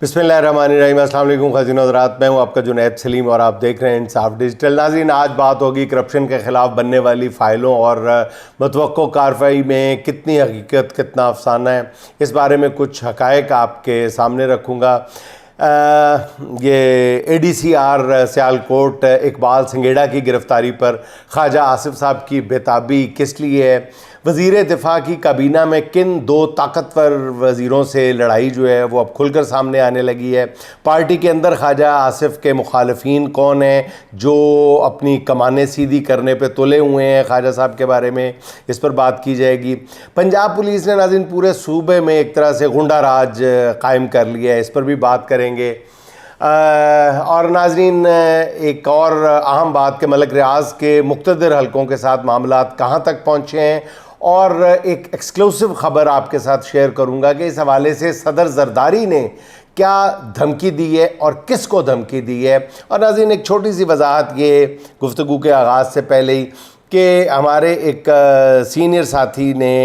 बिस्मिल्लाहिर्रहमानिर्रहीम। अस्सलाम वालेकुम ख़ाज़ीन हज़रात, मैं हूँ आपका जुनैद सलीम और आप देख रहे हैं इंसाफ डिजिटल। नाज़रीन, आज बात होगी करप्शन के ख़िलाफ़ बनने वाली फ़ाइलों और मतवक्को कार्रवाई में कितनी हकीकत कितना अफसाना है, इस बारे में कुछ हक़ाइक़ आपके सामने रखूँगा। ये ADCR सियालकोट इकबाल संगेड़ा की गिरफ़्तारी पर ख्वाजा आसिफ साहब की बेताबी किस लिए है, वज़ीर दिफ़ा की काबीना में किन दो ताकतवर वज़ीरों से लड़ाई जो है वो अब खुलकर सामने आने लगी है, पार्टी के अंदर ख्वाजा आसिफ के मुखालफीन कौन हैं जो अपनी कमाने सीधी करने पे तुले हुए हैं ख्वाजा साहब के बारे में, इस पर बात की जाएगी। पंजाब पुलिस ने नाज़रीन पूरे सूबे में एक तरह से गुंडा राज कायम कर लिया है, इस पर भी बात करेंगे। और नाज़रीन, एक और अहम बात के मलक रियाज के मुख्तदिर हलकों के साथ मामलात कहाँ तक पहुँचे हैं, और एक एक्सक्लूसिव ख़बर आपके साथ शेयर करूंगा कि इस हवाले से सदर जरदारी ने क्या धमकी दी है और किस को धमकी दी है। और नाज़रीन, एक छोटी सी वजाहत ये गुफ्तगू के आगाज़ से पहले ही कि हमारे एक सीनियर साथी ने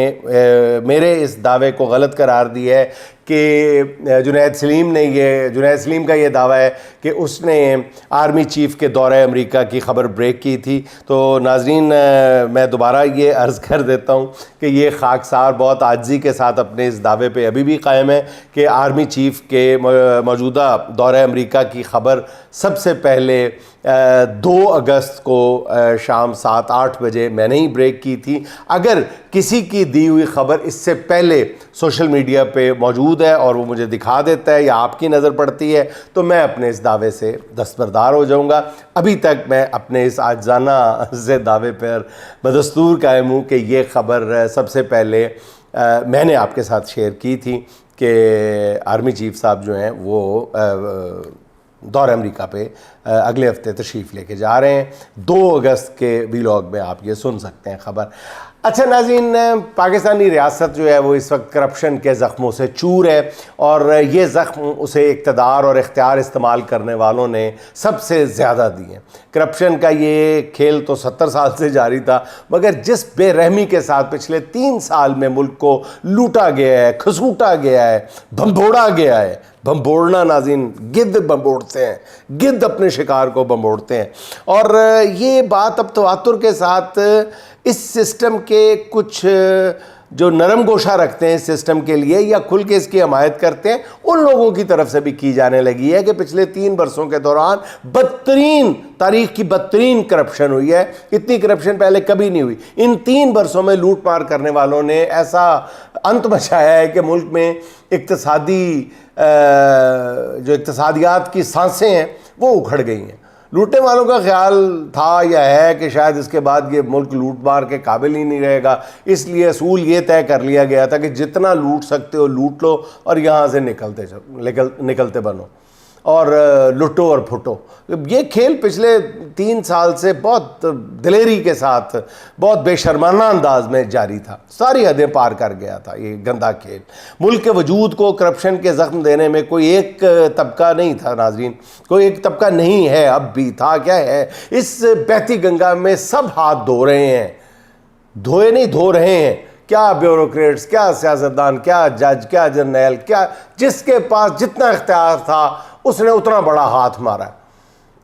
मेरे इस दावे को गलत करार दिया है कि जुनैद सलीम का ये दावा है कि उसने आर्मी चीफ़ के दौरे अमेरिका की ख़बर ब्रेक की थी। तो नाज़रीन, मैं दोबारा ये अर्ज़ कर देता हूँ कि ये खाकसार बहुत आजिज़ी के साथ अपने इस दावे पे अभी भी कायम है कि आर्मी चीफ़ के मौजूदा दौरे अमेरिका की ख़बर सबसे पहले 2 अगस्त को शाम 7-8 बजे मैंने ही ब्रेक की थी। अगर किसी की दी हुई ख़बर इससे पहले सोशल मीडिया पे मौजूद है और वो मुझे दिखा देता है या आपकी नज़र पड़ती है तो मैं अपने इस दावे से दस्तबरदार हो जाऊंगा। अभी तक मैं अपने इस आजाना से दावे पर बदस्तूर कायम हूँ कि ये ख़बर सबसे पहले मैंने आपके साथ शेयर की थी कि आर्मी चीफ़ साहब जो हैं वो दौरे अमेरिका पे अगले हफ्ते तशरीफ़ लेके जा रहे हैं। 2 अगस्त के व्लॉग में आप ये सुन सकते हैं ख़बर। अच्छा नाज़रीन, पाकिस्तानी रियासत जो है वो इस वक्त करप्शन के ज़ख्मों से चूर है और ये ज़ख्म उसे इक़्तिदार और इख्तियार इस्तेमाल करने वालों ने सबसे ज़्यादा दिए। करप्शन का ये खेल तो 70 साल से जारी था, मगर जिस बेरहमी के साथ पिछले 3 साल में मुल्क को लूटा गया है, खसूटा गया है, भंभोड़ा गया है। भंभोड़ना नाज़रीन, गिद्ध भंभोड़ते हैं, गिद्ध अपने शिकार को भंभोड़ते हैं। और ये बात अब तवातुर के साथ इस सिस्टम के कुछ जो नरम गोशा रखते हैं इस सिस्टम के लिए या खुल के इसकी हमायत करते हैं, उन लोगों की तरफ से भी की जाने लगी है कि पिछले 3 बरसों के दौरान तारीख की बदतरीन करप्शन हुई है। इतनी करप्शन पहले कभी नहीं हुई। इन 3 बरसों में लूट मार करने वालों ने ऐसा अंत मचाया है कि मुल्क में जो इक्तसादियात की सांसें हैं वो उखड़ गई हैं। लूटने वालों का ख्याल था या है कि शायद इसके बाद ये मुल्क लूट मार के काबिल ही नहीं रहेगा, इसलिए असूल ये तय कर लिया गया था कि जितना लूट सकते हो लूट लो और यहाँ से निकलते बनो और लुटो और फुटो। ये खेल पिछले 3 साल से बहुत दिलेरी के साथ बहुत बेशर्माना अंदाज में जारी था, सारी हदें पार कर गया था ये गंदा खेल। मुल्क के वजूद को करप्शन के ज़ख्म देने में कोई एक तबका नहीं था नाज़रीन, कोई एक तबका नहीं है, अब भी था क्या है। इस बहती गंगा में सब हाथ धो रहे हैं, धो रहे हैं। क्या ब्यूरोक्रेट्स, क्या सियासतदान, क्या जज, क्या जर्नैल, क्या जिसके पास जितना इख्तियार था उसने उतना बड़ा हाथ मारा।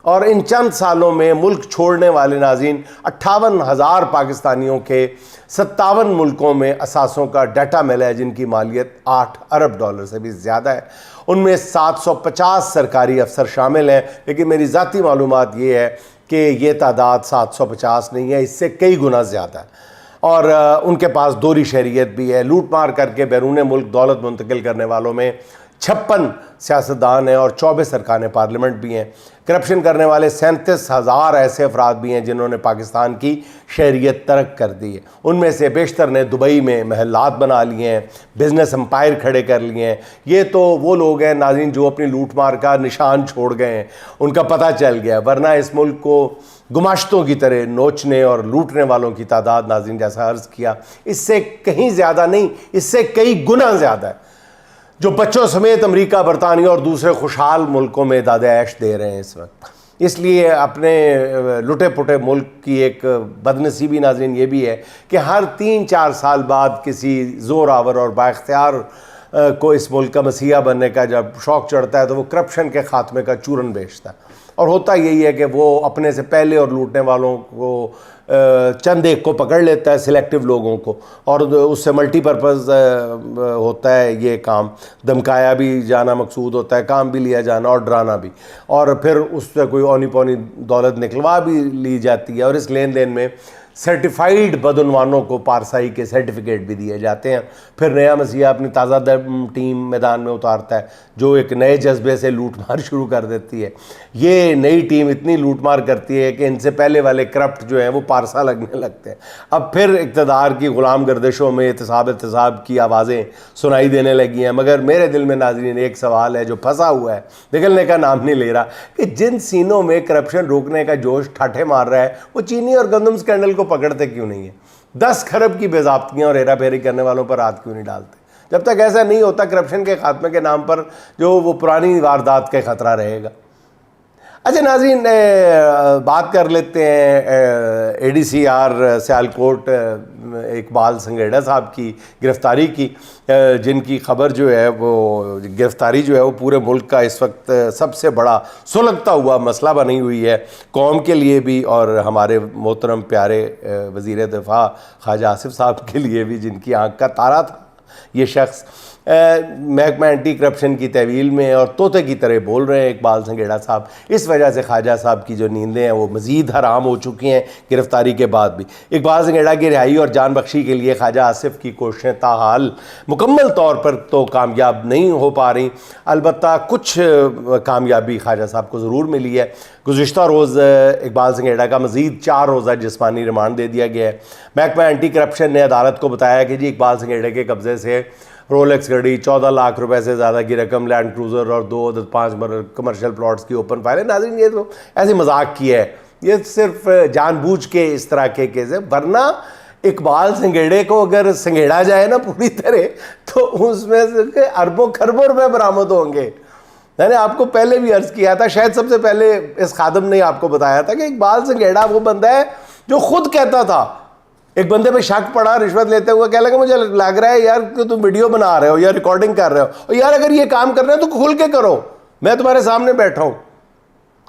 और इन चंद सालों में मुल्क छोड़ने वाले नाज़रीन 58,000 पाकिस्तानियों के 57 मुल्कों में असासों का डाटा मिला है जिनकी मालियत $8 अरब से भी ज़्यादा है। उनमें 750 सरकारी अफसर शामिल हैं, लेकिन मेरी ज़ाती मालूमात ये है कि ये तादाद 750 नहीं है, इससे कई गुना ज़्यादा है। और उनके पास दोहरी शहरियत भी है। लूट मार करके बैरून मुल्क दौलत मुंतकिल करने वालों में 56 सियासतदान हैं और 24 अरकान पार्लियामेंट भी हैं। करप्शन करने वाले 37,000 ऐसे अफराद भी हैं जिन्होंने पाकिस्तान की शहरियत तर्क कर दी है। उनमें से बेशतर ने दुबई में महलात बना लिए हैं, बिजनेस एम्पायर खड़े कर लिए हैं। ये तो वो लोग हैं नाज़रीन जो अपनी लूट मार का निशान छोड़ गए हैं, उनका पता चल गया, वरना इस मुल्क को गुमाश्तों की तरह नोचने और लूटने वालों की तादाद नाज़रीन जैसा अर्ज़ किया इससे कहीं ज़्यादा नहीं, इससे कई गुना ज़्यादा है, जो बच्चों समेत अमेरिका, बरतानिया और दूसरे खुशहाल मुल्कों में दाद ऐश दे रहे हैं इस वक्त। इसलिए अपने लुटे पुटे मुल्क की एक बदनसीबी नाज़रीन ये भी है कि हर 3-4 साल बाद किसी ज़ोर आवर और बाइख्तियार को इस मुल्क का मसीहा बनने का जब शौक़ चढ़ता है तो वो करप्शन के ख़ात्मे का चूरन बेचता है। और होता यही है कि वो अपने से पहले और लूटने वालों को चंद एक को पकड़ लेता है, सिलेक्टिव लोगों को, और उससे मल्टीपर्पज़ होता है ये काम। धमकाया भी जाना मकसूद होता है, काम भी लिया जाना और डराना भी, और फिर उससे कोई औनी पौनी दौलत निकलवा भी ली जाती है। और इस लेन देन में सर्टिफाइड बदनवानों को पारसाई के सर्टिफिकेट भी दिए जाते हैं। फिर नया मसीहा अपनी ताज़ा टीम मैदान में उतारता है जो एक नए जज्बे से लूट मार शुरू कर देती है। ये नई टीम इतनी लूट मार करती है कि इनसे पहले वाले करप्ट जो हैं वो पारसा लगने लगते हैं। अब फिर इक़्तिदार की ग़ुलाम गर्दिशों में एहतसाब की आवाज़ें सुनाई देने लगी हैं। मगर मेरे दिल में नाज़रीन एक सवाल है जो फंसा हुआ है, निकलने का नाम नहीं ले रहा, कि जिन सीनों में करप्शन रोकने का जोश ठाठे मार रहा है वो चीनी और गंदम स्कैंडल को पकड़ते क्यों नहीं है? 10 खरब की बेज़ाब्तियाँ और हेरा फेरी करने वालों पर हाथ क्यों नहीं डालते? जब तक ऐसा नहीं होता करप्शन के खात्मे के नाम पर जो वो पुरानी वारदात का खतरा रहेगा। अच्छा नाज़रीन, बात कर लेते हैं ADCR सियालकोट इकबाल संघेड़ा साहब की गिरफ़्तारी की, जिनकी खबर जो है वो गिरफ़्तारी जो है वो पूरे मुल्क का इस वक्त सबसे बड़ा सुलगता हुआ मसला बनी हुई है, कौम के लिए भी और हमारे मोहतरम प्यारे वज़ीर दिफ़ा ख्वाजा आसिफ साहब के लिए भी, जिनकी आँख का तारा था ये शख्स। महकमा एंटी करप्शन की तहवील में और तोते की तरह बोल रहे हैं इकबाल संघेड़ा साहब। इस वजह से ख्वाजा साहब की जो नींदें हैं वो मज़ीद हराम हो चुकी हैं गिरफ़्तारी के बाद भी। इकबाल संघेड़ा की रिहाई और जान बख्शी के लिए ख्वाजा आसिफ की कोशिशें ताहाल मुकम्मल तौर पर तो कामयाब नहीं हो पा रही, अलबत्ता कुछ कामयाबी ख्वाजा साहब को ज़रूर मिली है। गुज़िश्ता रोज़ इकबाल संघेड़ा का मज़ीद 4 रोज़ा जिस्मानी रिमांड दे दिया गया है। महकमा एंटी करप्शन ने अदालत को बताया कि जी इकबाल संघेड़े के कब्ज़े से रोलेक्स घड़ी, 14 लाख रुपए से ज़्यादा की रकम, लैंड क्रूज़र और 2.5 कमर्शियल प्लॉट्स की ओपन फाइल है। नाज़रीन ये तो ऐसे मजाक किया है, ये सिर्फ जानबूझ के इस तरह के केस है, वरना इकबाल संघेड़े को अगर संघेड़ा जाए ना पूरी तरह तो उसमें से अरबों खरबों रुपए बरामद होंगे। मैंने आपको पहले भी अर्ज़ किया था, शायद सबसे पहले इस खादम ने आपको बताया था कि इकबाल संघेड़ा वो बंदा है जो खुद कहता था, एक बंदे पे शक पड़ा रिश्वत लेते हुए, कह लगा मुझे लग रहा है यार कि तुम वीडियो बना रहे हो या रिकॉर्डिंग कर रहे हो, और यार अगर ये काम कर रहे हो तो खुल के करो, मैं तुम्हारे सामने बैठा हूं,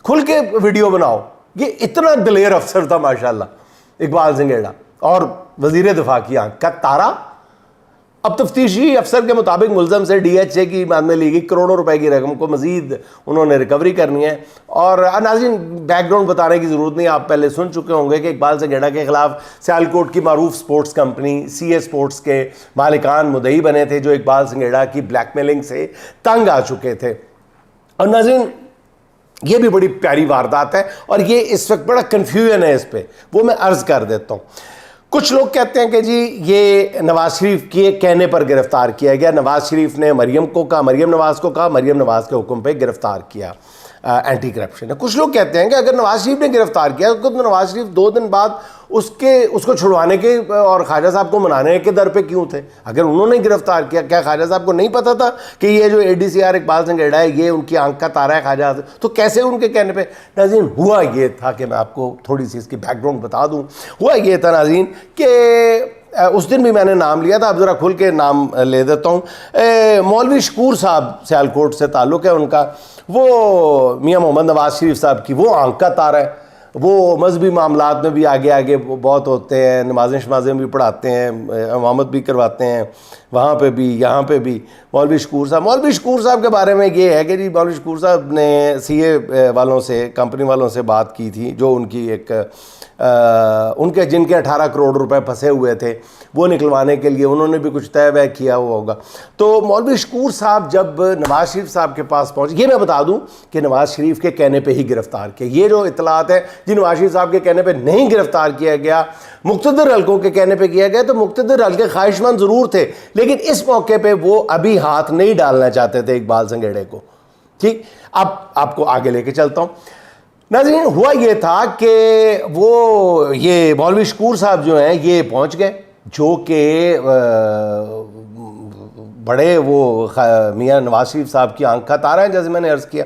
खुल के वीडियो बनाओ। ये इतना दिलेर अफसर था माशाल्लाह इकबाल संघेड़ा, और वजीर दिफा की आंख का तारा। अब तफ्तीशी अफसर के मुताबिक मुलजम से DHA की मांग में ली गई करोड़ों रुपए की रकम को मजीद उन्होंने रिकवरी करनी है। और नाज़रीन बैकग्राउंड बताने की ज़रूरत नहीं, आप पहले सुन चुके होंगे कि इकबाल संघेड़ा के खिलाफ सियालकोट की मारूफ स्पोर्ट्स कंपनी CA स्पोर्ट्स के मालिकान मुद्दई बने थे, जो इकबाल संघेड़ा की ब्लैकमेलिंग से तंग आ चुके थे। और नाज़रीन ये भी बड़ी प्यारी वारदात है और ये इस वक्त बड़ा कन्फ्यूजन है इस पर, वो मैं अर्ज़ कर देता हूँ। कुछ लोग कहते हैं कि जी ये नवाज शरीफ के कहने पर गिरफ्तार किया गया, नवाज शरीफ ने मरियम नवाज को कहा, मरियम नवाज के हुक्म पे गिरफ्तार किया एंटी करप्शन है। कुछ लोग कहते हैं कि अगर नवाज शरीफ ने गिरफ्तार किया तो नवाज शरीफ 2 दिन बाद उसको छुड़वाने के और ख्वाजा साहब को मनाने के दर पे क्यों थे? अगर उन्होंने गिरफ्तार किया, क्या ख्वाजा साहब को नहीं पता था कि ये जो ADCR इकबाल संघेड़ा है ये उनकी आंख का तारा है ख्वाजा? तो कैसे उनके कहने पे? नाज़रीन हुआ ये था कि मैं आपको थोड़ी सी इसकी बैकग्राउंड बता दूँ। हुआ ये था नाज़रीन कि उस दिन भी मैंने नाम लिया था, अब ज़रा खुल के नाम ले देता हूँ। मौलवी शकूर साहब सियालकोट से ताल्लुक़ है उनका, वो मियाँ मोहम्मद नवाज शरीफ साहब की वो आंख का तारा है। वो मजहबी मामलात में भी आगे आगे बहुत होते हैं, नमाज़ें शमाज़ें भी पढ़ाते हैं, इमामत भी करवाते हैं, वहाँ पे भी यहाँ पे भी। मौलवी शकूर साहब के बारे में ये है कि जी मौलवी शकूर साहब ने CA वालों से, कंपनी वालों से बात की थी, जो उनकी उनके जिनके 18 करोड़ रुपए फंसे हुए थे वो निकलवाने के लिए उन्होंने भी कुछ तय वह किया हुआ होगा। तो मौलवी शकूर साहब जब नवाज शरीफ साहब के पास पहुँचे, ये मैं बता दूं कि नवाज शरीफ के कहने पे ही गिरफ्तार किया। ये जो इतलात है जी नवाज शरीफ साहब के कहने पे नहीं गिरफ्तार किया गया, मुक्तदर हल्कों के कहने पे किया गया, तो मुक्तदर हल्के ख्वाहिशमंद ज़रूर थे, लेकिन इस मौके पर वो अभी हाथ नहीं डालना चाहते थे इकबाल संघेड़े को। ठीक, अब आपको आगे लेके चलता हूँ। नाज़रीन हुआ ये था कि वो ये मौलवी शकूर साहब जो हैं ये पहुंच गए, जो कि बड़े वो मियाँ नवाज शरीफ साहब की आंख का तारा है, जैसे मैंने अर्ज़ किया।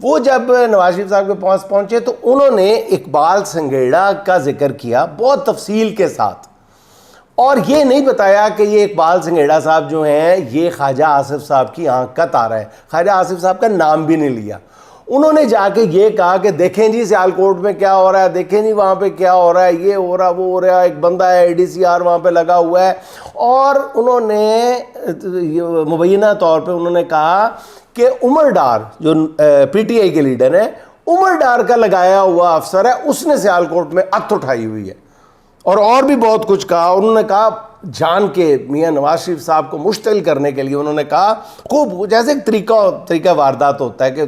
वो जब नवाज शरीफ साहब के पास पहुंचे तो उन्होंने इकबाल संघेड़ा का जिक्र किया बहुत तफसील के साथ, और ये नहीं बताया कि ये इकबाल संघेड़ा साहब जो हैं ये ख्वाजा आसिफ साहब की आंख का तारा है। ख्वाजा आसिफ साहब का नाम भी नहीं लिया। उन्होंने जाके ये कहा कि देखें जी सियालकोट में क्या हो रहा है, देखें जी वहाँ पे क्या हो रहा है, ये हो रहा वो हो रहा है, एक बंदा है ADCR वहाँ पे लगा हुआ है। और उन्होंने मुबैना तौर पे उन्होंने कहा कि उमर डार जो PTI के लीडर हैं, उमर डार का लगाया हुआ अफसर है, उसने सियालकोट में अत उठाई हुई है। और भी बहुत कुछ कहा। उन्होंने कहा जान के मियाँ नवाज शरीफ साहब को मुश्तिल करने के लिए उन्होंने कहा खूब, जैसे एक तरीका वारदात होता है कि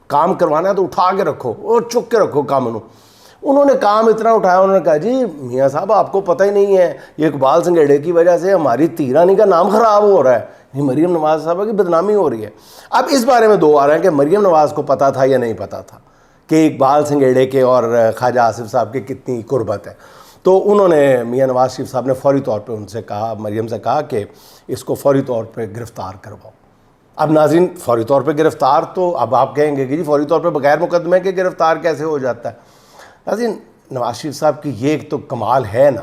काम करवाना है तो उठा के रखो और चुक के रखो काम ਨੂੰ। उन्होंने काम इतना उठाया, उन्होंने कहा जी मियाँ साहब आपको पता ही नहीं है ये इकबाल संघेड़े की वजह से हमारी तीरानी का नाम ख़राब हो रहा है, ये मरीम नवाज साहब की बदनामी हो रही है। अब इस बारे में दो आ रहे हैं कि मरीम नवाज को पता था या नहीं पता था कि इकबाल संघेड़े के और ख्वाजा आसिफ साहब की कितनी कुर्बत है। तो उन्होंने मियाँ नवाज शरीफ साहब ने फ़ौरी तौर पे उनसे कहा, मरीम से कहा कि इसको फ़ौरी तौर पे गिरफ़्तार करवाओ। अब नाज़रीन फ़ौरी तौर पे गिरफ़्तार, तो अब आप कहेंगे कि जी फ़ौरी तौर पे बगैर मुकदमे के गिरफ़्तार कैसे हो जाता है। नाज़रीन नवाज शरीफ साहब की ये एक तो कमाल है ना।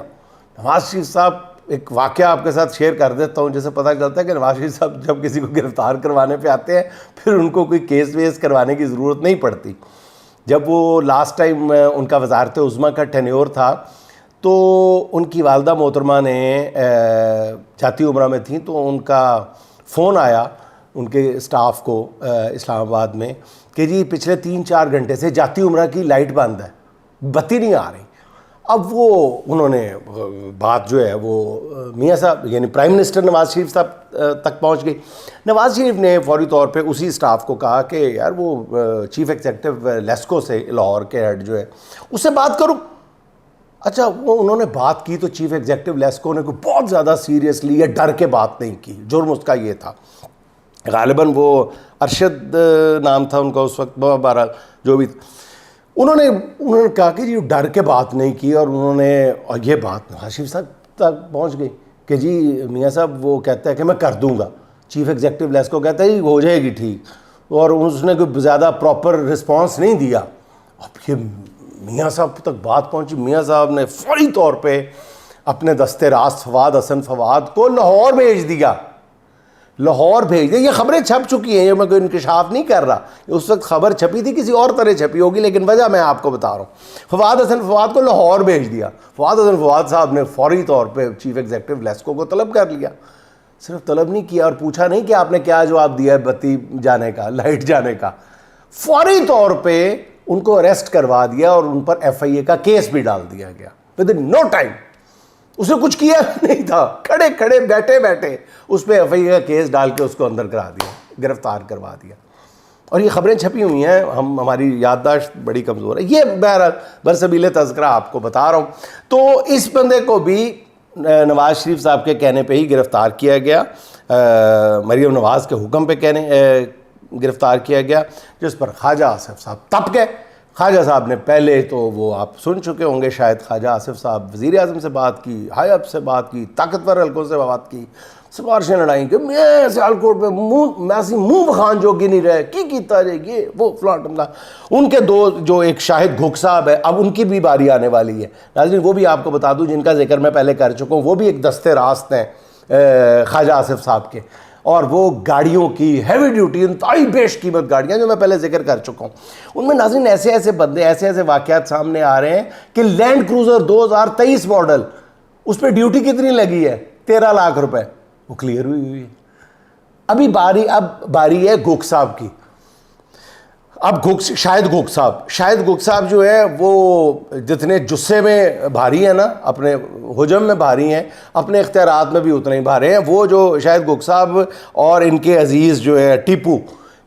नवाज शरीफ साहब, एक वाक़या आपके साथ शेयर कर देता हूँ जिससे पता चलता है कि नवाज शरीफ साहब जब किसी को गिरफ़्तार करवाने पर आते हैं फिर उनको कोई केस वेस करवाने की ज़रूरत नहीं पड़ती। जब वो लास्ट टाइम उनका वज़ारत उज़्मा का टेन्योर था तो उनकी वालदा मोहतरमा ने जाती उम्रा में थी, तो उनका फ़ोन आया उनके स्टाफ को इस्लामाबाद में कि जी पिछले 3-4 घंटे से जाती उम्रा की लाइट बंद है, बत्ती नहीं आ रही। अब वो उन्होंने बात जो है वो मियाँ साहब यानी प्राइम मिनिस्टर नवाज शरीफ साहब तक पहुँच गई। नवाज शरीफ ने फ़ौरी तौर पे उसी स्टाफ को कहा कि यार वो चीफ़ एग्जेक्टिव लेस्को से लाहौर के हेड जो है उससे बात करो। अच्छा, वो उन्होंने बात की तो चीफ़ एग्जेक्टिव लेस्को ने कोई बहुत ज़्यादा सीरियसली या डर के बात नहीं की। जुर्म उसका ये था, गालिबन वो अरशद नाम था उनका उस वक्त, बहरहाल जो भी, उन्होंने कहा कि जी डर के बात नहीं की। और ये बात नवाज शरीफ साहब तक पहुँच गई कि जी मियाँ साहब वो कहता है कि मैं कर दूँगा, चीफ़ एग्जेक्टिव लेस्को कहता है हो जाएगी ठीक, और उसने कोई ज़्यादा प्रॉपर रिस्पॉन्स नहीं दिया। अब ये मियाँ साहब तक बात पहुंची। मियाँ साहब ने फौरी तौर पे अपने दस्ते रास्त फवाद हसन फवाद को लाहौर भेज दिया। ये खबरें छप चुकी हैं, ये मैं कोई इंकशाफ नहीं कर रहा, उस वक्त खबर छपी थी किसी और तरह छपी होगी, लेकिन वजह मैं आपको बता रहा हूँ। फवाद हसन फवाद को लाहौर भेज दिया। फवाद हसन फवाद साहब ने फौरी तौर पर चीफ़ एग्जेक्टिव लेस्को को तलब कर लिया। सिर्फ तलब नहीं किया और पूछा नहीं कि आपने क्या जवाब दिया है बत्ती जाने का, लाइट जाने का, फौरी तौर पर उनको अरेस्ट करवा दिया और उन पर FIA का केस भी डाल दिया गया विद इन नो टाइम। उसे कुछ किया नहीं था, खड़े खड़े बैठे बैठे उस पर FIA का केस डाल के उसको अंदर करा दिया, गिरफ्तार करवा दिया। और ये खबरें छपी हुई हैं, हमारी याददाश्त बड़ी कमज़ोर है। ये बहरहाल बरसबील तज़किरा आपको बता रहा हूँ। तो इस बंदे को भी नवाज़ शरीफ साहब के कहने पर ही गिरफ़्तार किया गया, मरीम नवाज़ के हुक्म पे गिरफ़्तार किया गया, जिस पर ख्वाजा आसिफ साहब तप गए। ख्वाजा साहब ने पहले तो वो आप सुन चुके होंगे शायद, ख्वाजा आसिफ साहब वज़ीर आज़म से बात की, हायब से बात की, ताकतवर हल्कों से बात की, सिफारिशें लड़ाई कि मैं सियालकोट में मुँह बखान जोगी नहीं रहे की कीता जाए ये वो फलां टमला। उनके दो जो एक शाहिद घुक साहब है, अब उनकी भी बारी आने वाली है नाज़रीन, वो भी आपको बता दूँ, जिनका जिक्र मैं पहले कर चुका हूँ। वो भी एक दस्ते रास्त हैं ख्वाजा आसिफ साहब के, और वो गाड़ियों की हैवी ड्यूटी इंतहाई बेश कीमत गाड़ियाँ जो मैं पहले जिक्र कर चुका हूँ। उनमें नाज़रीन ऐसे ऐसे बंदे, ऐसे ऐसे वाक़यात सामने आ रहे हैं कि लैंड क्रूज़र 2023 मॉडल, उस पर ड्यूटी कितनी लगी है, 13 लाख रुपए, वो क्लियर हुई है। अब बारी है गुक साहब की। अब शाहिद गुक साहब जो है वो जितने जुस्से में भारी है ना, अपने हुजम में भारी हैं, अपने इख्तियारात में भी उतने ही भारे हैं। वो जो शाहिद गुक साहब और इनके अजीज़ जो है टीपू,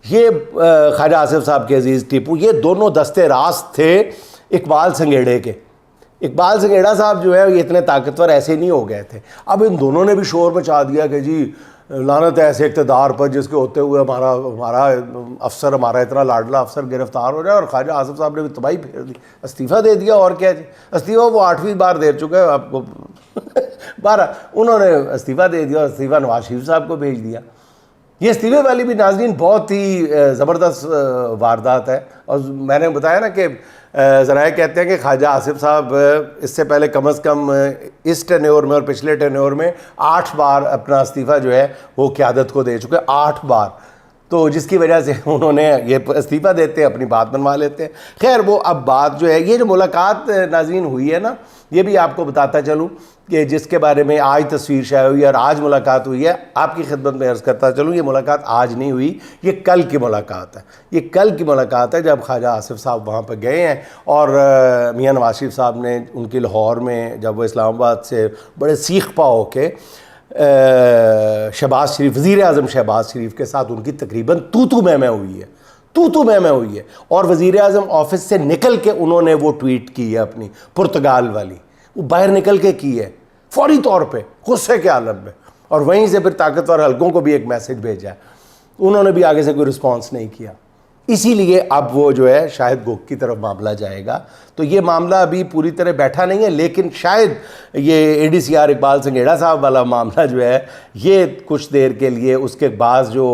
ये ख्वाजा आसिफ साहब के अजीज़ टीपू, ये दोनों दस्ते रास्त थे इकबाल संघेड़े के। इकबाल संघेड़ा साहब जो है ये इतने ताकतवर ऐसे नहीं हो गए थे। अब इन दोनों ने भी शोर मचा दिया कि जी लानत है ऐसे इक़्तिदार पर जिसके होते हुए हमारा अफसर, हमारा इतना लाडला अफसर गिरफ्तार हो जाए। और ख्वाजा आसिफ साहब ने भी तबाही फेर दी, इस्तीफ़ा दे दिया। और क्या जी, इस्तीफ़ा वो 8वीं बार दे चुके हैं आपको 12 उन्होंने इस्तीफ़ा दे दिया और इस्तीफ़ा नवाज शरीफ साहब को भेज दिया। ये इस्तीफे वाली भी नाज़रीन बहुत ही ज़बरदस्त वारदात है। और मैंने बताया ना कि ज़राए कहते हैं कि ख्वाजा आसिफ साहब इससे पहले कम अज़ कम इस टेन्योर में और पिछले टेन्योर में 8 बार अपना इस्तीफ़ा जो है वो क़यादत को दे चुके, 8 बार। तो जिसकी वजह से उन्होंने ये इस्तीफ़ा देते हैं, अपनी बात मनवा लेते हैं। खैर वो अब बात जो है, ये जो मुलाकात नाज़रीन हुई है ना, ये भी आपको बताता चलूँ कि जिसके बारे में आज तस्वीर शाये हुई है और आज मुलाकात हुई है, आपकी खिदमत में अर्ज़ करता चलूँ, ये मुलाकात आज नहीं हुई, ये कल की मुलाकात है। ये कल की मुलाकात है जब ख्वाजा आसिफ साहब वहाँ पर गए हैं और मियाँ नवाज़ शरीफ साहब ने उनकी लाहौर में, जब वो इस्लामाबाद से बड़े सीख पा होके शहबाज शरीफ, वज़ीर-ए-आज़म शहबाज शरीफ के साथ उनकी तकरीबन तू मैं हुई है, तू मैं हुई है। और वज़ीर-ए-आज़म ऑफिस से निकल के उन्होंने वो ट्वीट की है अपनी पुर्तगाल वाली, वो बाहर निकल के की है फौरी तौर पे गुस्से के आलम में। और वहीं से फिर ताकतवर हलकों को भी एक मैसेज भेजा है, उन्होंने भी आगे से कोई रिस्पॉन्स नहीं किया। इसीलिए अब वो जो है शायद गोक की तरफ मामला जाएगा। तो ये मामला अभी पूरी तरह बैठा नहीं है, लेकिन शायद ये ADCR इकबाल संघेड़ा साहब वाला मामला जो है ये कुछ देर के लिए उसके बाद जो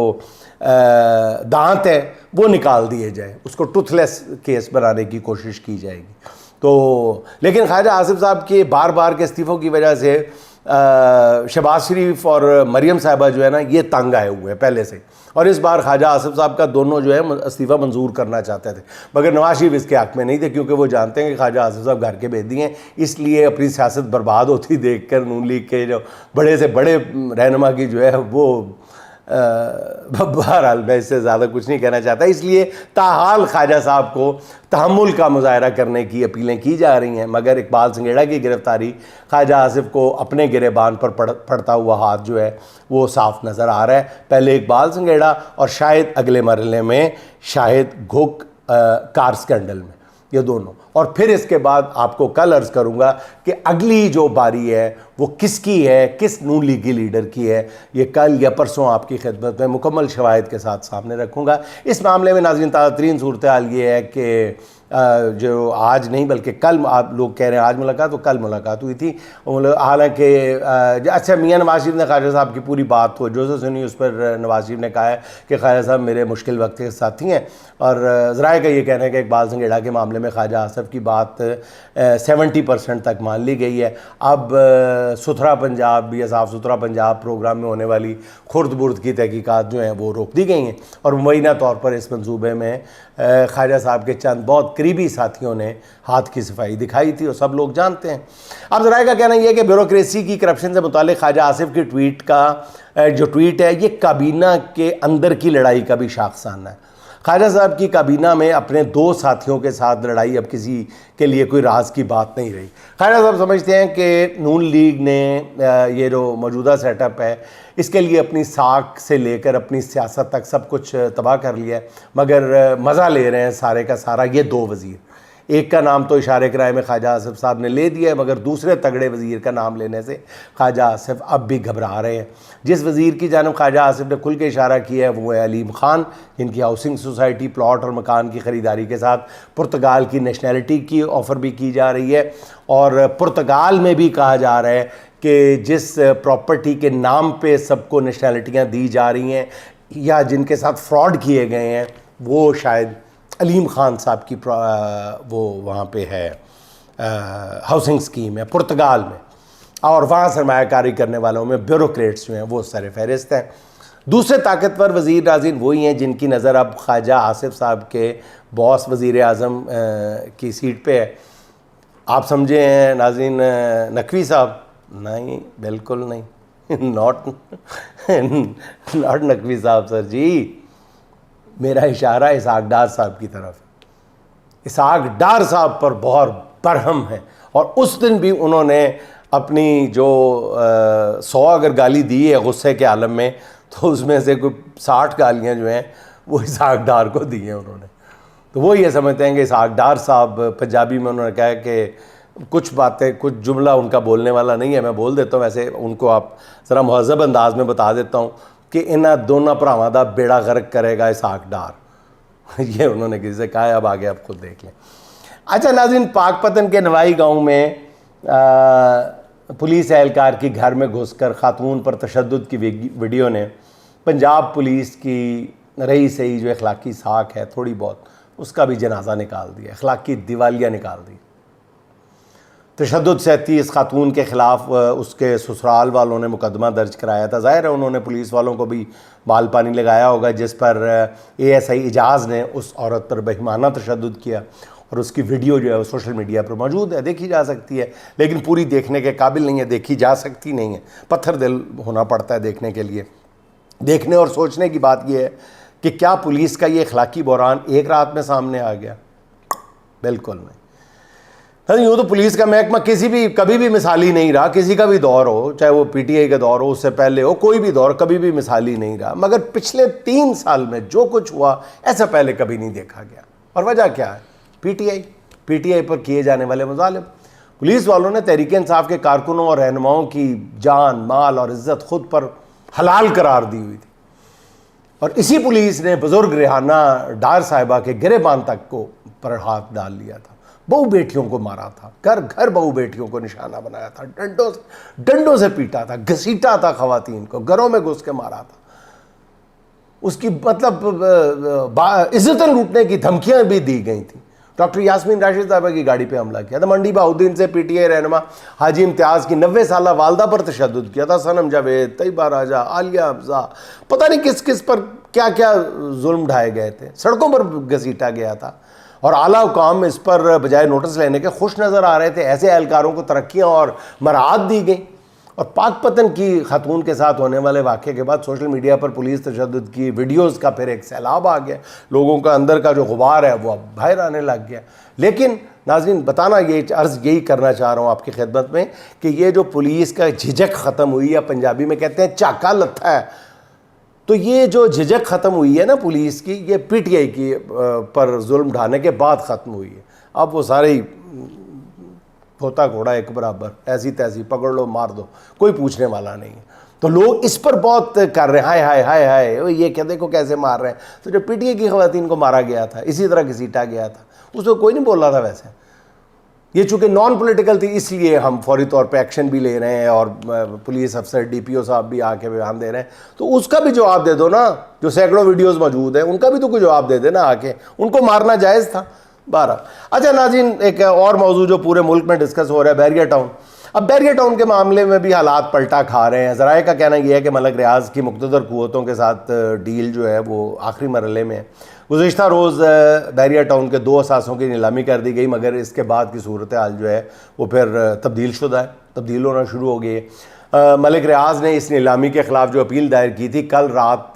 दांत है वो निकाल दिए जाए, उसको टूथलेस केस बनाने की कोशिश की जाएगी। तो लेकिन ख्वाजा आसिफ साहब के बार बार के इस्तीफ़ों की वजह से शहबाज शरीफ और मरियम साहिबा जो है ना, ये तंग आए हुए हैं पहले से। और इस बार ख्वाजा आसिफ साहब का दोनों जो है इस्तीफ़ा मंजूर करना चाहते थे, मगर नवाज शरीफ इसके हक़ में नहीं थे, क्योंकि वो जानते हैं कि ख्वाजा आसिफ साहब घर के बेदी हैं। इसलिए अपनी सियासत बर्बाद होती देख कर नून लीग के जो बड़े से बड़े रहनुमा की जो है वो बहरहाल मैं इससे ज़्यादा कुछ नहीं कहना चाहता। इसलिए ताहाल ख्वाजा साहब को तहम्मुल का मुजाहरा करने की अपीलें की जा रही हैं, मगर इकबाल संघेड़ा की गिरफ्तारी ख्वाजा आसिफ को अपने गिरेबान पर पड़ता हुआ हाथ जो है वो साफ नज़र आ रहा है। पहले इकबाल संघेड़ा और शायद अगले मरहले में शायद घोक कार स्कैंडल में, ये दोनों। और फिर इसके बाद आपको कल अर्ज़ करूँगा कि अगली जो बारी है वो किसकी है, किस नून लीगी लीडर की है, ये कल या परसों आपकी खिदमत में मुकम्मल शवाहिद के साथ सामने रखूँगा। इस मामले में नाज़रीन ताज़ा तरीन सूरत हाल ये है कि जो आज नहीं बल्कि कल, आप लोग कह रहे हैं आज मुलाकात, तो कल मुलाकात हुई थी। हालांकि अच्छा, मियाँ नवाज शरीफ ने ख्वाजा साहब की पूरी बात को जो सुनी, उस पर नवाज शरीफ ने कहा है कि ख्वाजा साहब मेरे मुश्किल वक्त के साथी हैं। और ज़राए का ये कहना है कि इकबाल संघेड़ा के मामले में ख्वाजा आसिफ की बात 70% तक मान ली गई है। अब सुथरा पंजाब या साफ़ सुथरा पंजाब प्रोग्राम में होने वाली खुर्द बुर्द की तहकीकात जो हैं वो रोक दी गई हैं। और मुबैना तौर पर इस मंसूबे में ख्वाजा साहब के चंद बहुत करीबी साथियों ने हाथ की सफाई दिखाई थी और सब लोग जानते हैं। अब ज़राए का कहना यह है कि ब्यूरोक्रेसी की करप्शन से मुताल्लिक़ ख्वाजा आसिफ की ट्वीट का जो ट्वीट है ये काबीना के अंदर की लड़ाई का भी शाखसाना है। ख्वाजा साहब की काबीना में अपने 2 साथियों के साथ लड़ाई अब किसी के लिए कोई राज की बात नहीं रही। ख्वाजा साहब समझते हैं कि नून लीग ने ये जो मौजूदा सेटअप है इसके लिए अपनी साख से लेकर अपनी सियासत तक सब कुछ तबाह कर लिया है, मगर मज़ा ले रहे हैं सारे का सारा ये 2 वज़ीर। एक का नाम तो इशारे किराए में ख्वाजा आसिफ साहब ने ले दिया है, मगर दूसरे तगड़े वज़ीर का नाम लेने से ख्वाजा आसिफ अब भी घबरा रहे हैं। जिस वज़ीर की जानिब ख्वाजा आसिफ ने खुल के इशारा किया है वो है अलीम ख़ान, जिनकी हाउसिंग सोसाइटी, प्लॉट और मकान की ख़रीदारी के साथ पुर्तगाल की नेशनैलिटी की ऑफ़र भी की जा रही है। और पुर्तगाल में भी कहा जा रहा है कि जिस प्रॉपर्टी के नाम पे सबको नेशनैलिटियाँ दी जा रही हैं या जिनके साथ फ्रॉड किए गए हैं वो शायद अलीम ख़ान साहब की वो वहाँ पे है हाउसिंग स्कीम है पुर्तगाल में, और वहाँ सरमायाकारी करने वालों में ब्यूरोक्रेट्स जो हैं वो सर फहरिस्त हैं। दूसरे ताकतवर वज़ीर नाज़रीन वही हैं जिनकी नज़र अब ख्वाजा आसिफ साहब के बॉस वज़ीर-ए-आज़म की सीट पे है। आप समझे हैं नाज़रीन नकवी साहब? नहीं, बिल्कुल नहीं, नॉट नकवी साहब सर जी। मेरा इशारा इसहाक डार साहब की तरफ है। इसहाक डार साहब पर बहुत बरहम है, और उस दिन भी उन्होंने अपनी जो 100 अगर गाली दी है गुस्से के आलम में, तो उसमें से कोई 60 गालियाँ जो हैं वो इसहाक डार को दी हैं उन्होंने। तो वो ये समझते हैं कि इसहाक डार साहब, पंजाबी में उन्होंने कहा कि कुछ बातें, कुछ जुमला उनका बोलने वाला नहीं है, मैं बोल देता हूँ, वैसे उनको आप ज़रा महज़ब अंदाज में बता देता हूँ कि इन्हां दोनों भरावां दा बेड़ा गर्क करेगा इसहाक डार। ये उन्होंने किसी से कहा है, अब आगे आप खुद देख लें। अच्छा नाज़रीन, पाकपतन के नवाई गांव में पुलिस एहलकार की घर में घुसकर खातून पर तशद्दुद की वीडियो ने पंजाब पुलिस की रही सही जो अखलाकी साख है थोड़ी बहुत, उसका भी जनाजा निकाल दिया, अखलाकी दिवालिया निकाल दी। तशद्दुद से 30 खातून के ख़िलाफ़ उसके ससुराल वालों ने मुकदमा दर्ज कराया था। ज़ाहिर है उन्होंने पुलिस वालों को भी माल पानी लगाया होगा, जिस पर ASI इजाज़ ने उस औरत पर बेईमाना तशद्दुद किया और उसकी वीडियो जो है वो सोशल मीडिया पर मौजूद है, देखी जा सकती है, लेकिन पूरी देखने के काबिल नहीं है, देखी जा सकती नहीं है। पत्थर दिल होना पड़ता है देखने के लिए। देखने और सोचने की बात यह है कि क्या पुलिस का ये अखलाकी बहरान एक रात में सामने आ गया? बिल्कुल नहीं। यूँ तो पुलिस का महकमा कभी भी मिसाली नहीं रहा, किसी का भी दौर हो, चाहे वो PTI का दौर हो, उससे पहले हो, कोई भी दौर कभी भी मिसाली नहीं रहा। मगर पिछले 3 साल में जो कुछ हुआ ऐसा पहले कभी नहीं देखा गया। और वजह क्या है? PTI पर किए जाने वाले मुजालिम। पुलिस वालों ने तहरीक इंसाफ के कारकुनों और रहनुमाओं की जान, माल और इज्जत खुद पर हलाल करार दी हुई थी, और इसी पुलिस ने बुजुर्ग रेहाना डार साहिबा के गिरेबान तक को पर हाथ डाल लिया था। बहू बेटियों को मारा था, घर घर बहू बेटियों को निशाना बनाया था, डंडों से पीटा था, घसीटा था, खवातीन को घरों में घुस के मारा था, उसकी मतलब इज्जतें लूटने की धमकियां भी दी गई थी। डॉक्टर यास्मीन राशिद साहबा की गाड़ी पे हमला किया था। मंडी बहाउद्दीन से PTI रहनुमा हाजी इम्तियाज़ की 90 साला वालदा पर तशद्दुद किया था। सनम जावेद, तैयबा राजा, आलिया हफ्जा, पता नहीं किस किस पर क्या क्या जुल्म ढाए गए थे, सड़कों पर घसीटा गया था। और आला हुकाम इस पर बजाय नोटिस लेने के खुश नज़र आ रहे थे। ऐसे एहलकारों को तरक्कियाँ और मराहत दी गई। और पाकपतन की खातून के साथ होने वाले वाक़े के बाद सोशल मीडिया पर पुलिस तशद्दुद की वीडियोज़ का फिर एक सैलाब आ गया। लोगों का अंदर का जो गुबार है वो अब बाहर आने लग गया। लेकिन नाज़रीन, बताना ये अर्ज़ यही करना चाह रहा हूँ आपकी खिदमत में कि ये जो पुलिस का झिझक ख़त्म हुई, या पंजाबी में कहते हैं चाका लत्था है, तो ये जो झिझक ख़त्म हुई है ना पुलिस की, ये PTI की पर जुल्म ढाने के बाद ख़त्म हुई है। अब वो सारे ही होता घोड़ा एक बराबर, ऐसी तैसी पकड़ लो मार दो, कोई पूछने वाला नहीं है। तो लोग इस पर बहुत कर रहे हैं, हाय हाय हाय हाय, ये क्या देखो कैसे मार रहे हैं। तो जो PTI की ख़वातीन को मारा गया था, इसी तरह घसीटा गया था, उसको कोई नहीं बोल रहा था। वैसे ये चूँकि नॉन पॉलिटिकल थी, इसलिए हम फौरी तौर पे एक्शन भी ले रहे हैं, और पुलिस अफसर DPO साहब भी आके बयान दे रहे हैं। तो उसका भी जवाब दे दो ना, जो सैकड़ों वीडियोस मौजूद हैं उनका भी तो कोई जवाब दे देना आके। उनको मारना जायज़ था 12। अच्छा नाज़रीन, एक और मौजू जो पूरे मुल्क में डिस्कस हो रहा है, बैरिया टाउन। अब बैरिया टाउन के मामले में भी हालात पलटा खा रहे हैं। ज़राए का कहना यह है कि मलक रियाज की मुक़्तदर क़ुव्वतों के साथ डील जो है वो आखिरी मरहले में है। गुज़िश्ता रोज़ बैरिया टाउन के 2 असासों की नीलामी कर दी गई, मगर इसके बाद की सूरत हाल जो है वो फिर तब्दील होना शुरू हो गई है। मलिक रियाज ने इस नीलामी के ख़िलाफ़ जो अपील दायर की थी, कल रात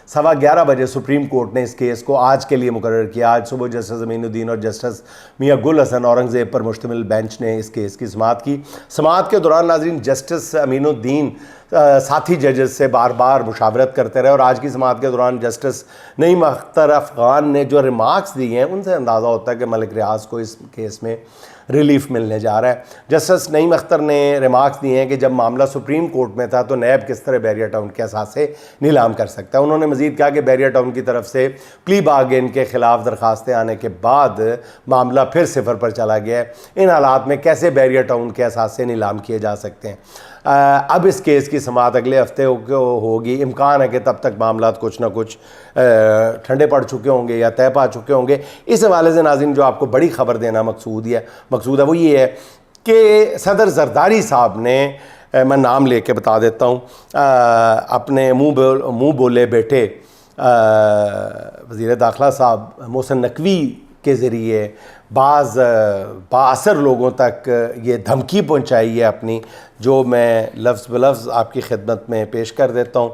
11:15 बजे सुप्रीम कोर्ट ने इस केस को आज के लिए मुकर्रर किया। आज सुबह जस्टिस अमीनुद्दीन और जस्टिस मियां गुल हसन औरंगज़ेब पर मुश्तमिल बेंच ने इस केस की समाअत की। समाअत के दौरान नाज़रीन जस्टिस अमीनुद्दीन साथी जजेस से बार बार मुशावरत करते रहे, और आज की समाअत के दौरान जस्टिस नईम अख्तर अफ़गान ने जो रिमार्क्स दिए हैं उनसे अंदाज़ा होता है कि मलिक रियाज को इस केस में रिलीफ मिलने जा रहा है। जस्टिस नईम अख्तर ने रिमार्क्स दिए हैं कि जब मामला सुप्रीम कोर्ट में था तो नैब किस तरह बैरिया टाउन के असासे नीलाम कर सकता है। उन्होंने मज़ीद कहा कि बैरिया टाउन की तरफ से प्ली बार्गेन के ख़िलाफ़ दरख्वास्तें आने के बाद मामला फिर सिफर पर चला गया है। इन हालात में कैसे बैरिया टाउन के असासे नीलाम किए जा सकते हैं। अब इस केस की समाअत अगले हफ्ते होगी। इम्कान है कि तब तक मामला कुछ ना कुछ ठंडे पड़ चुके होंगे या तय पा चुके होंगे। इस हवाले से नाज़रीन जो आपको बड़ी खबर देना मकसूद है वो ये है कि सदर जरदारी साहब ने, मैं नाम लेके बता देता हूँ, अपने मुँह बोले बेटे वज़ीर दाखिला साहब मोहसिन नकवी के ज़रिए बाअसर लोगों तक ये धमकी पहुंचाई है अपनी, जो मैं लफ्ज़ बलफ्ज़ आपकी खिदमत में पेश कर देता हूँ।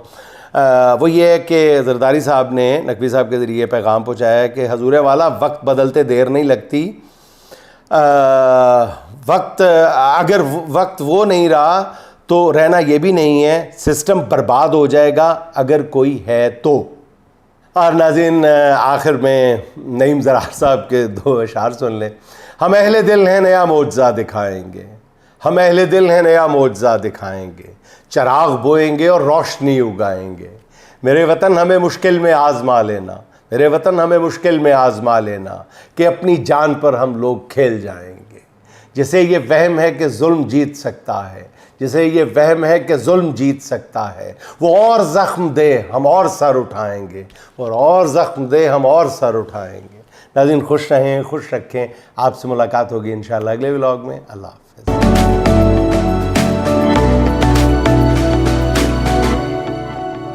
वो ये है कि जरदारी साहब ने नकवी साहब के ज़रिए पैगाम पहुंचाया है कि हजूर वाला वक्त बदलते देर नहीं लगती। अगर वक्त वो नहीं रहा तो रहना ये भी नहीं है, सिस्टम बर्बाद हो जाएगा अगर कोई है तो। और नाज़रीन आखिर में नईम ज़रार साहब के 2 अशार सुन लें। हम अहले दिल हैं नया मौजज़ा दिखाएंगे, हम अहले दिल हैं नया मौजज़ा दिखाएंगे, चिराग बोएंगे और रोशनी उगाएंगे। मेरे वतन हमें मुश्किल में आज़मा लेना, मेरे वतन हमें मुश्किल में आज़मा लेना, कि अपनी जान पर हम लोग खेल जाएंगे। जिसे ये वहम है कि जुल्म जीत सकता है, जिसे ये वहम है कि जुल्म जीत सकता है, वो और ज़ख्म दे हम और सर उठाएंगे, और ज़ख्म दे हम और सर उठाएंगे। नाज़रीन खुश रहें, खुश रखें। आपसे मुलाकात होगी इंशाअल्लाह अगले व्लॉग में। अल्लाह।